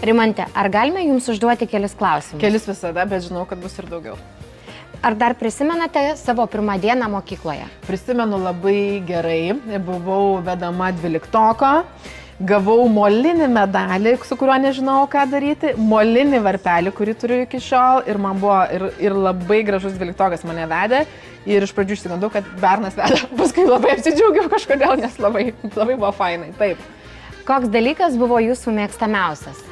Rimante, ar galime jums užduoti kelis klausimus? Kelis visada, bet žinau, kad bus ir daugiau. Ar dar prisimenate savo pirmą dieną mokykloje? Prisimenu labai gerai, buvau vedama 12-oko, gavau molinį medalį, su kuriuo nežinau, ką daryti, molinį varpelį, kurį turiu iki šiol ir man buvo ir labai gražus 12-okas mane vedė ir iš pradžių išsigandau, kad bernas veda, paskui labai apsidžiaugiau kažkodėl, nes labai buvo fainai, taip. Koks dalykas buvo jūsų mėgstamiausias?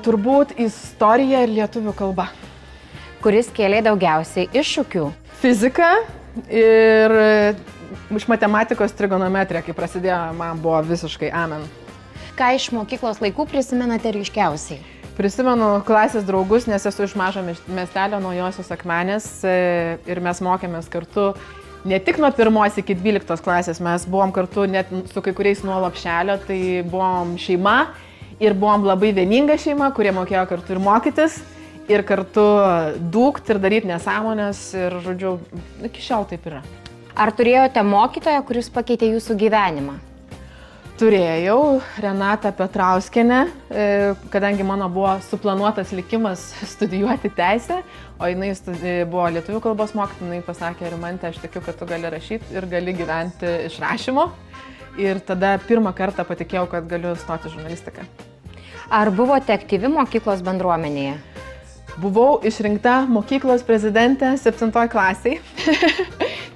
Turbūt istorija ir lietuvių kalba. Kuris kėlė daugiausiai iššūkių? Fizika ir iš matematikos trigonometrija, kai prasidėjo, man buvo visiškai amen. Ką iš mokyklos laikų prisimenate ryškiausiai? Prisimenu klasės draugus, nes esu iš mažo miestelio Naujosios Akmenės ir mes mokėmės kartu ne tik nuo 1 iki 12 klasės, mes buvom kartu net su kai kuriais nuo lopšelio, tai buvom šeima ir buvom labai vieninga šeima, kurie mokėjo kartu ir mokytis, ir kartu dūkt ir daryti nesąmonės ir, žodžiu, iki šiol taip yra. Ar turėjote mokytoją, kuris pakeitė jūsų gyvenimą? Turėjau Renatą Petrauskienę, kadangi mano buvo suplanuotas likimas studijuoti teisę, o jinai buvo lietuvių kalbos mokytoja, jinai pasakė, Rimante, aš tikiu, kad tu gali rašyti ir gali gyventi iš rašymo. Ir tada pirmą kartą patikėjau, kad galiu stoti žurnalistiką. Ar buvote aktyvi mokyklos bendruomenėje? Buvau išrinkta mokyklos prezidentė 7 klasiai.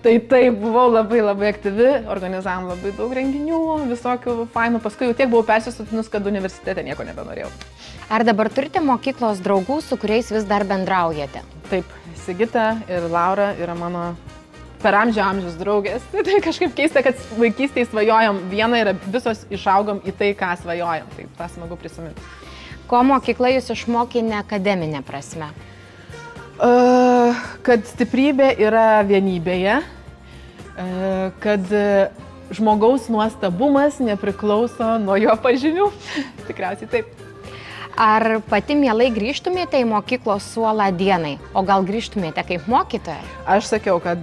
Tai buvau labai aktyvi, organizavom labai daug renginių, visokių fainų. Paskui jau tiek buvau persisotinus, kad universitete nieko nebenorėjau. Ar dabar turite mokyklos draugų, su kuriais vis dar bendraujate? Taip, Sigita ir Laura yra mano per amžiaus draugės. Tai kažkaip keista, kad vaikystėje svajojom vieną ir visos išaugom į tai, ką svajojom. Tai tą smagu prisiminti. Ko mokykla jūs išmokė ne akademinė prasme? Kad stiprybė yra vienybėje, kad žmogaus nuostabumas nepriklauso nuo jo pažinių. Tikriausiai taip. Ar pati mielai grįžtumėte į mokyklos suolą dienai, o gal grįžtumėte kaip mokytoja? Aš sakiau, kad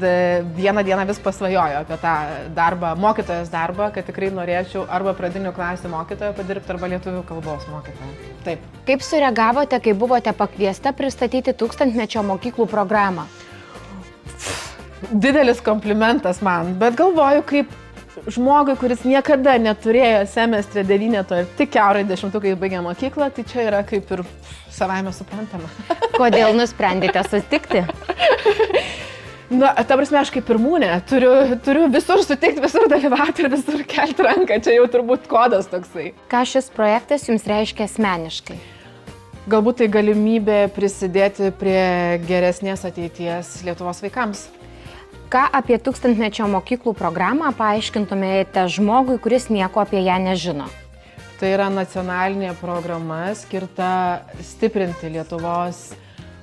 vieną dieną vis pasvajoju apie tą darbą, mokytojos darbą, kad tikrai norėčiau arba pradinių klasių mokytoją padirbti, arba lietuvių kalbos mokytoją. Taip. Kaip sureagavote, kai buvote pakviesta pristatyti 1000-mečio mokyklų programą? Didelis komplimentas man, bet galvoju, kaip žmogui, kuris niekada neturėjo semestre 9 ir tik kiaurai 10-ukai baigė mokyklą, tai čia yra kaip ir savaime suprantama. Kodėl nusprendėte sutikti? Na, ta prasme, aš kaip pirmūnė turiu visur sutikti, visur dalyvauti ir visur kelti ranką. Čia jau turbūt kodas toksai. Ką šis projektas jums reiškia asmeniškai? Galbūt tai galimybė prisidėti prie geresnės ateities Lietuvos vaikams. Ką apie 1000-mečio mokyklų programą paaiškintumėte žmogui, kuris nieko apie ją nežino? Tai yra nacionalinė programa skirta stiprinti Lietuvos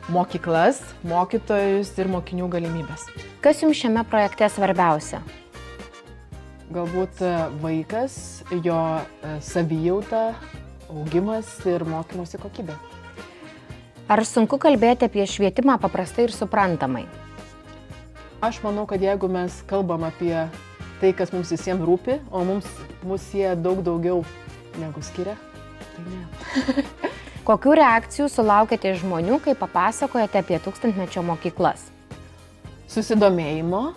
mokyklas, mokytojus ir mokinių galimybės. Kas jums šiame projekte svarbiausia? Galbūt vaikas, jo savijauta, augimas ir mokymosi kokybė. Ar sunku kalbėti apie švietimą paprastai ir suprantamai? Aš manau, kad jeigu mes kalbam apie tai, kas mums visiems rūpi, o mus jie daug daugiau negu skiria, tai ne. Kokių reakcijų sulaukėte iš žmonių, kai papasakojate apie 1000-mečio mokyklas? Susidomėjimo,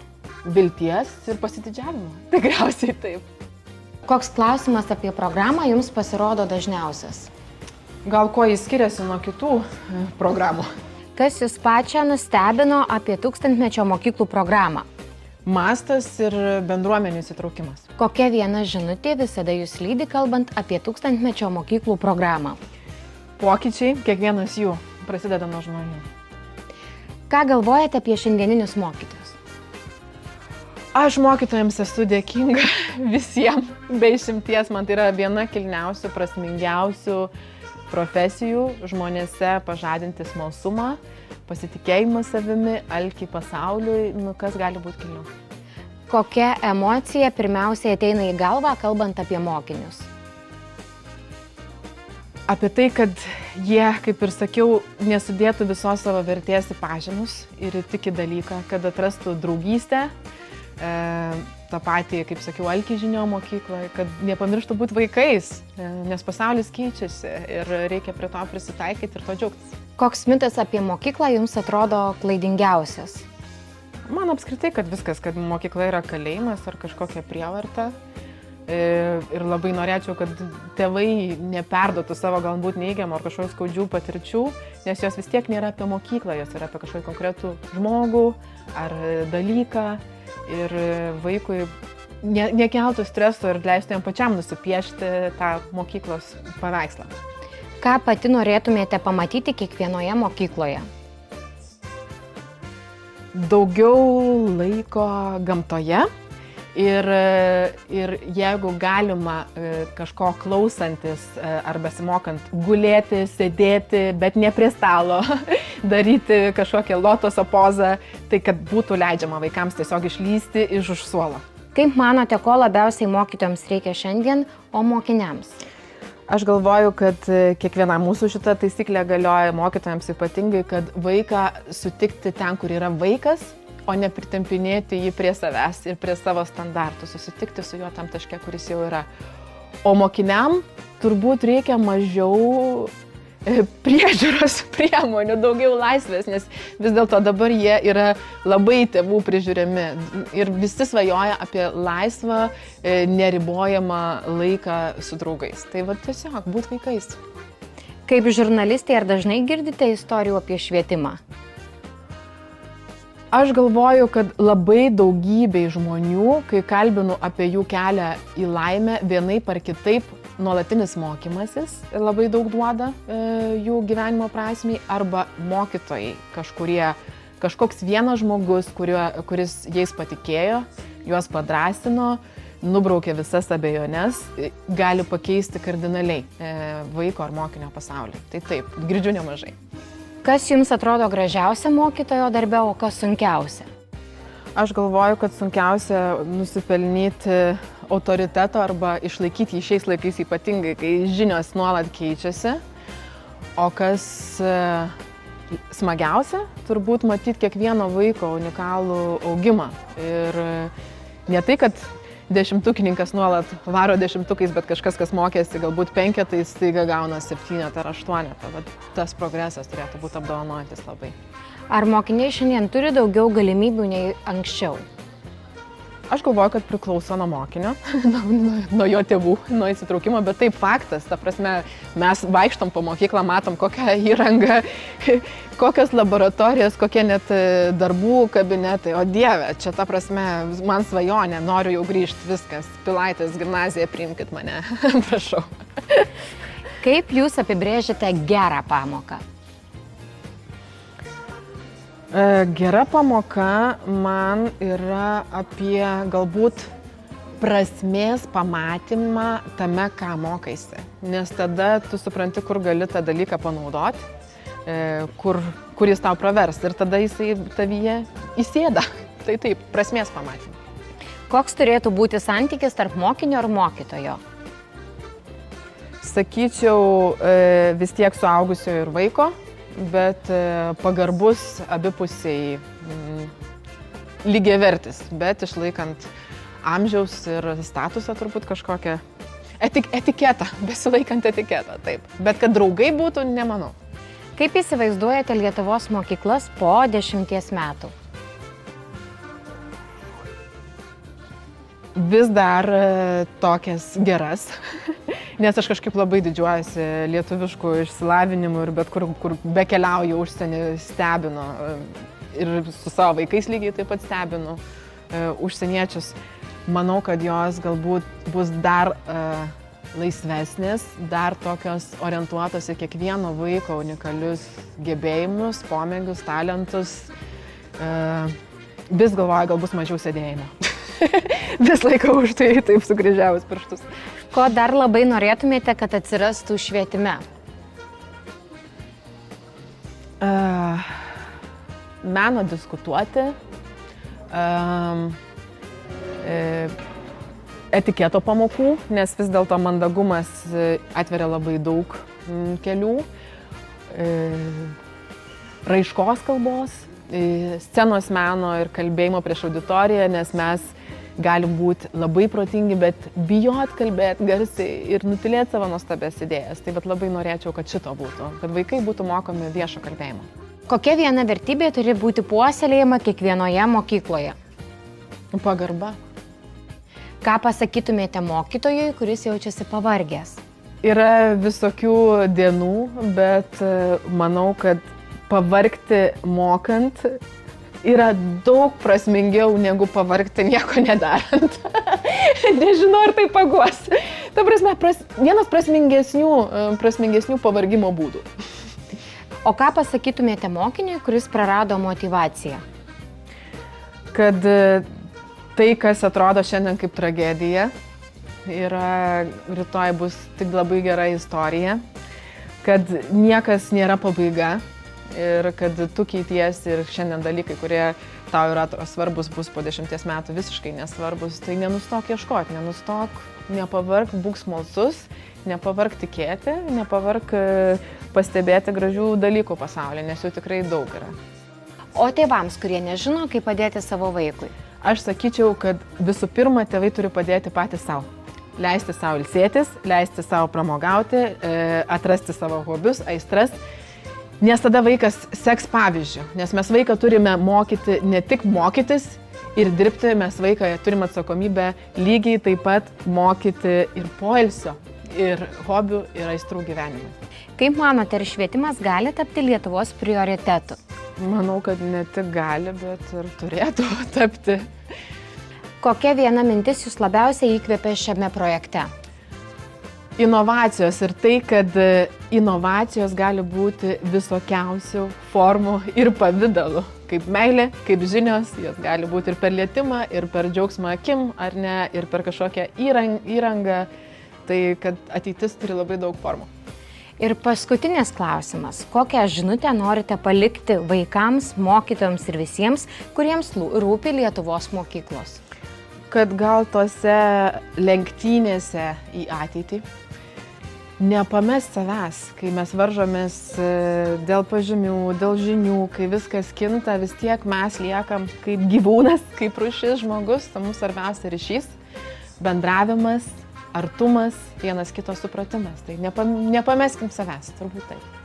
vilties ir pasididžiavimo. Tikriausiai taip. Koks klausimas apie programą jums pasirodo dažniausias? Gal kuo jis skiriasi nuo kitų programų? Kas jūs pačią nustebino apie 1000-mečio mokyklų programą? Mastas ir bendruomenių įsitraukimas. Kokia viena žinutė visada jūs lydi, kalbant apie 1000-mečio mokyklų programą? Pokyčiai, kiekvienas jų prasideda nuo žmonių. Ką galvojate apie šiandieninius mokytojus? Aš mokytojams esu dėkinga visiems, be išimties. Man tai yra viena kilniausių, prasmingiausių profesijų žmonėse pažadinti smalsumą, pasitikėjimą savimi, alkį pasauliui, kas gali būti kilniau. Kokia emocija pirmiausiai ateina į galvą, kalbant apie mokinius? Apie tai, kad jie, kaip ir sakiau, nesudėtų visos savo vertės į pažymus ir tik į dalyką, kad atrastų draugystę, tą patį, kaip sakiau, Alkį žinio mokykloje, kad nepamirštų būti vaikais, nes pasaulis keičiasi ir reikia prie to prisitaikyti ir to džiaugtis. Koks mitas apie mokyklą jums atrodo klaidingiausias? Man apskritai, kad viskas, kad mokykla yra kalėjimas ar kažkokia prievarta. Ir labai norėčiau, kad tėvai neperduotų savo galbūt neigiamų ar kažkokių skaudžių patirčių, nes jos vis tiek nėra apie mokyklą, jos yra apie kažkokį konkretų žmogų ar dalyką ir vaikui nekeltų streso ir leistų jam pačiam nusipiešti tą mokyklos paveikslą. Ką pati norėtumėte pamatyti kiekvienoje mokykloje? Daugiau laiko gamtoje. Ir jeigu galima kažko klausantis ar besimokant gulėti, sėdėti, bet ne prie stalo, daryti kažkokią lotoso pozą, tai kad būtų leidžiama vaikams tiesiog išlysti iš už suolo. Kaip manote, ko labiausiai mokytojams reikia šiandien, o mokiniams? Aš galvoju, kad kiekvienam mūsų šita taisyklė galioja mokytojams ypatingai, kad vaiką sutikti ten, kur yra vaikas, o ne pritempinėti jį prie savęs ir prie savo standartų, susitikti su juo tam taške, kuris jau yra. O mokiniam turbūt reikia mažiau priežiūros priemonių, daugiau laisvės, nes vis dėlto dabar jie yra labai tėvų prižiūrimi ir visi svajoja apie laisvą, neribojamą laiką su draugais. Tai va tiesiog būt vaikais. Kaip žurnalistė, ar dažnai girdite istorijų apie švietimą? Aš galvoju, kad labai daugybei žmonių, kai kalbinu apie jų kelią į laimę, vienaip ar kitaip nuolatinis mokymasis labai daug duoda jų gyvenimo prasmei, arba mokytojai kažkoks vienas žmogus, kuris jais patikėjo, juos padrąsino, nubraukė visas abejones, gali pakeisti kardinaliai vaiko ar mokinio pasaulį. Tai taip, girdžiu nemažai. Kas jums atrodo gražiausia mokytojo darbe, o kas sunkiausia? Aš galvoju, kad sunkiausia nusipelnyti autoriteto arba išlaikyti jį šiais laikais ypatingai, kai žinios nuolat keičiasi. O kas smagiausia, turbūt matyti kiekvieno vaiko unikalų augimą. Ir ne tai, kad dešimtukininkas nuolat varo dešimtukais, bet kažkas, kas mokėsi galbūt 5, staiga gauna 7 ar 8. Tas progresas turėtų būti apdovanojantis labai. Ar mokiniai šiandien turi daugiau galimybių nei anksčiau? Aš galvoju, kad priklauso nuo mokinio, nuo jo tėvų, nuo įsitraukimo, bet taip faktas. Ta prasme, mes vaikštom po mokyklą, matom kokią įrangą, kokios laboratorijos, kokie net darbų kabinetai. O Dieve, čia ta prasme, man svajonė, noriu jau grįžti, viskas, Pilaitės gimnazija, priimkit mane, prašau. Kaip jūs apibrėžiate gerą pamoką? Gera pamoka man yra apie galbūt prasmės pamatymą tame, ką mokaisi. Nes tada tu supranti, kur gali tą dalyką panaudoti, kur jis tau pravers ir tada jisai tavyje įsėda. Tai taip, prasmės pamatymą. Koks turėtų būti santykis tarp mokinio ir mokytojo? Sakyčiau, vis tiek suaugusiojo ir vaiko, bet pagarbus abipusiai lygiavertis, bet išlaikant amžiaus ir statusą turbūt kažkokią etiketą, besilaikant etiketą, taip. Bet kad draugai būtų, nemanau. Kaip įsivaizduojate Lietuvos mokyklas po 10 metų? Vis dar tokias geras, nes aš kažkaip labai didžiuojasi lietuviškų išsilavinimu ir bet kur bekeliauju užsienį stebinu ir su savo vaikais lygiai taip pat stebinu užsieniečius. Manau, kad jos galbūt bus dar laisvesnės, dar tokios orientuotos į kiekvieno vaiko unikalius gebėjimus, pomėgius, talentus. Vis galvoju, gal bus mažiau sėdėjimo. Vis laiką už tai taip sukryžiavus pirštus. Ko dar labai norėtumėte, kad atsirastų švietime? Meno diskutuoti, etiketo pamokų, nes vis dėlto mandagumas atveria labai daug kelių, raiškos kalbos scenos meno ir kalbėjimo prieš auditoriją, nes mes galim būti labai protingi, bet bijot kalbėti garsiai ir nutilėti savo nuostabės idėjas. Tai labai norėčiau, kad šito būtų, kad vaikai būtų mokomi viešo kalbėjimo. Kokia viena vertybė turi būti puoselėjama kiekvienoje mokykloje? Pagarba. Ką pasakytumėte mokytojui, kuris jaučiasi pavargęs? Yra visokių dienų, bet manau, kad pavargti mokant yra daug prasmingiau negu pavargti nieko nedarant. Nežinau, ar tai paguos. Ta prasme, vienas prasmingesnių pavargimo būdų. O ką pasakytumėte mokiniui, kuris prarado motyvaciją? Kad tai, kas atrodo šiandien kaip tragedija, rytoj bus tik labai gera istorija, kad niekas nėra pabaiga ir kad tu keitiesi ir šiandien dalykai, kurie tau yra svarbus, bus po 10 metų visiškai nesvarbus, tai nenustok ieškoti, nepavark, būk smalsus, nepavark tikėti, nepavark pastebėti gražių dalykų pasaulyje, nes jų tikrai daug yra. O tėvams, kurie nežino, kaip padėti savo vaikui? Aš sakyčiau, kad visų pirma, tėvai turi padėti patys savo. Leisti savo ilsėtis, leisti savo pramogauti, atrasti savo hobius, aistras, nes tada vaikas seks pavyzdžiu, nes mes vaiką turime mokyti ne tik mokytis ir dirbti, mes vaiką turime atsakomybę lygiai taip pat mokyti ir poilsio, ir hobių, ir aistrų gyvenimui. Kaip manote, ar švietimas gali tapti Lietuvos prioritetu? Manau, kad ne tik gali, bet ir turėtų tapti. Kokia viena mintis jūs labiausiai įkvėpė šiame projekte? Inovacijos ir tai, kad inovacijos gali būti visokiausių formų ir pavydalų. Kaip meilė, kaip žinios, jos gali būti ir per lietimą, ir per džiaugsmą akim, ar ne, ir per kažkokią įrangą. Tai kad ateitis turi labai daug formų. Ir paskutinis klausimas. Kokią žinutę norite palikti vaikams, mokytojams ir visiems, kuriems rūpi Lietuvos mokyklos? Kad gal tose lenktynėse į ateitį nepamest savęs, kai mes varžomės dėl pažymių, dėl žinių, kai viskas kinta, vis tiek mes liekam kaip gyvūnas, kaip rūšis žmogus, tai mums svarbiausia ryšys, bendravimas, artumas, vienas kito supratimas. Tai nepameskim savęs, turbūt taip.